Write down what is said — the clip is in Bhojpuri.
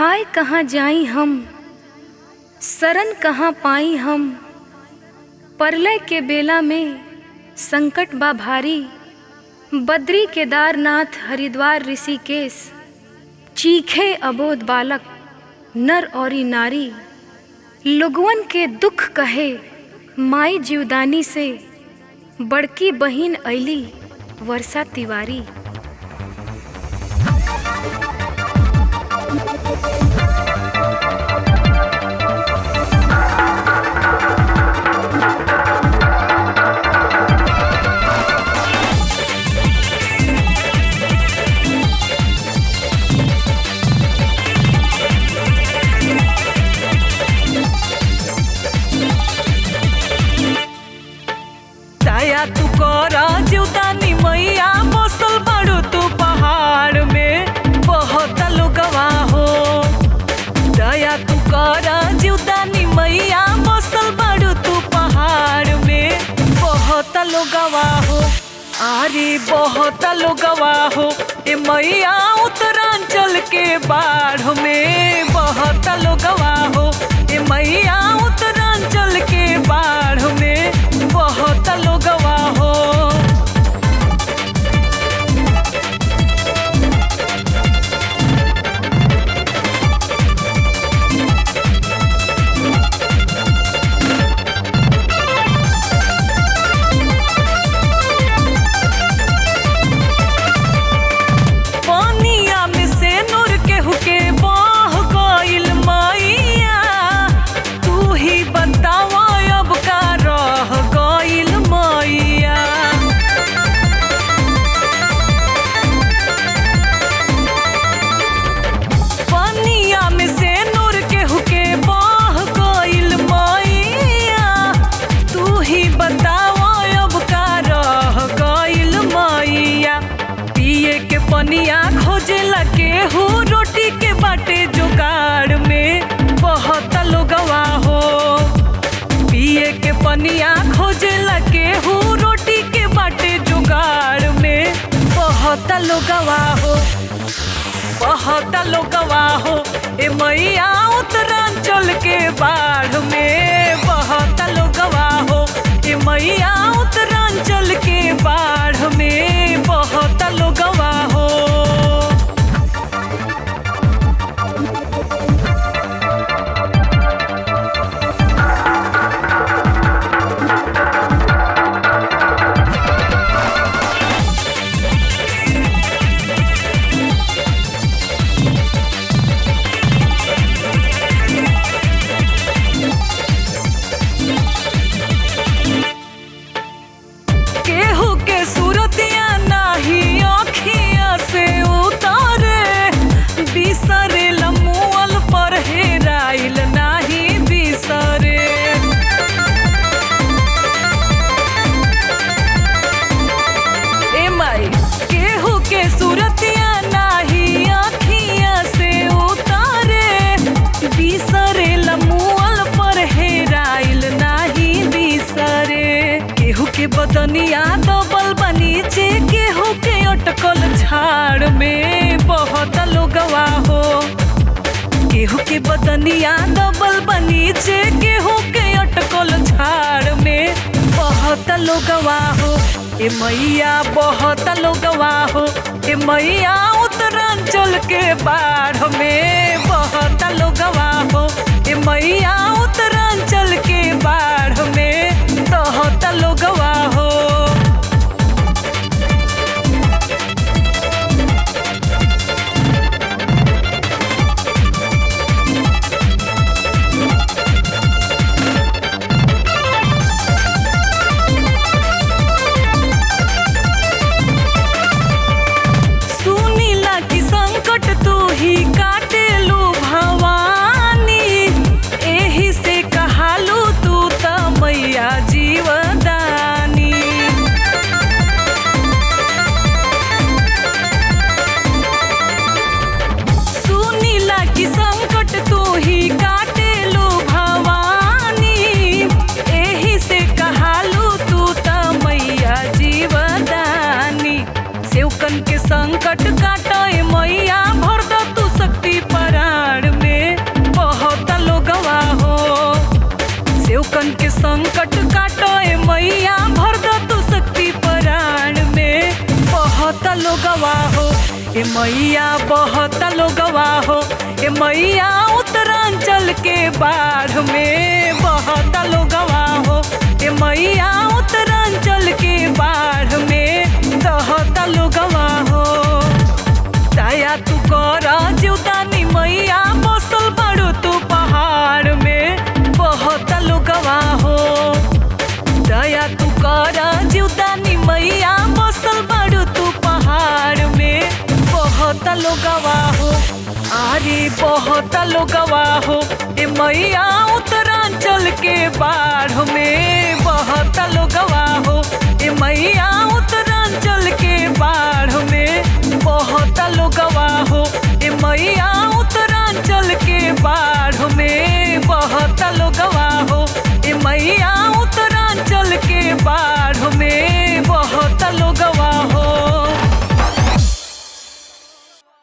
हाय कहाँ जाई हम, शरण कहाँ पाई हम। प्रलय के बेला में संकट बा भारी। बद्री केदारनाथ हरिद्वार ऋषिकेश, चीखे अबोध बालक नर औरी नारी। लोगवन के दुख कहे माई जीवदानी से, बड़की बहिन ऐली वर्षा तिवारी। दया तू करा जीवदानी मैया, बसल बड़ू तू पहाड़ में बहुत लोगवा हो। दया तू करा जीवदानी मैया, बसल बड़ू तू पहाड़ में बहुत लोगवा हो। अरे बहुत लोगवा हो ए मैया, उत्तरांचल के बाढ़ में बहुत लोगवा हो। ए मैया उत्तरांचल के बाढ़ में बहुत लोगवा हो। पानिया में से नूर केहू के बह गइल मैया, तू ही बतावा अब का रह गइल मैया। पानिया में से नूर केहू के बह गइल मैया, तू ही बतावा अब का रह गइल मैया। पिए के पनिया खोजेला केहू, रोटी के बाटे जुगाड़ में बहुत लोगवा हो। पिए के पनिया खोजेला केहू, रोटी के बाटे जुगाड़ में बहुत लोगवा हो। बहुत लोगवा हो ए मैया उत्तरांचल के बाढ़ में बहुत लोगवा हो। ए मैया उत्तरांचल के बाढ़ में बहुत लोगवा हो। केहू के सूरतिया नाही अखिया से उतारे, बिसरे लमुअल पर हेराइल नाही बिसरे। ए माई केहू के सूरतिया नाही अखिया से उतारे, बिसरे लमुअल पर हेराइल नाही बिसरे। केहू के बदनिया दबल बनीचे, केहू के अटकल झाड़ में बहुत लोगवा हो। केहू के बदनिया दबल बनीचे, केहू के अटकल झाड़ में बहुत लोगवा हो। ए मैया बहुत लोगवा हो। ए मैया उत्तरांचल के बाढ़ में बहुत लोगवा हो। ए मैया उत्तरांचल के बाढ़ में बहुत लोगवा हो। सुनीला की संकट तू ही काटेलू भवानी, एही से कहालू तू त मैया जीवदानी। सुनीला की संकट तू ही काटेलू भवानी, एही से कहालू तू त मैया जीवदानी। सेवकन के संकट काटे मैया, भर द तू शक्ति पराण लोगवा हो, ए मैया बहुत लोगवा हो, ए मैया उत्तरांचल के बाढ़ में बहुत लोगवा हो, ए मैया उत्तरांचल के बाढ़ में बहुत लोगवा हो। दया तू कर जीवदानी मैया बसल बड़ू तू पहाड़ में बहुत लोगवा हो। दया तू कर जीवदानी मैया बसल बड़ू तू पहाड़ में बहुत लोगवा हो। अरे बहुत लोगवा हो, ए मैया उत्तरांचल के बाढ़ में बहुत लोगवा हो, ए मैया उत्तरांचल के बाढ़ में बहुत लोगवा हो, ए मैया उत्तरांचल के बाढ़ में बहुत लोगवा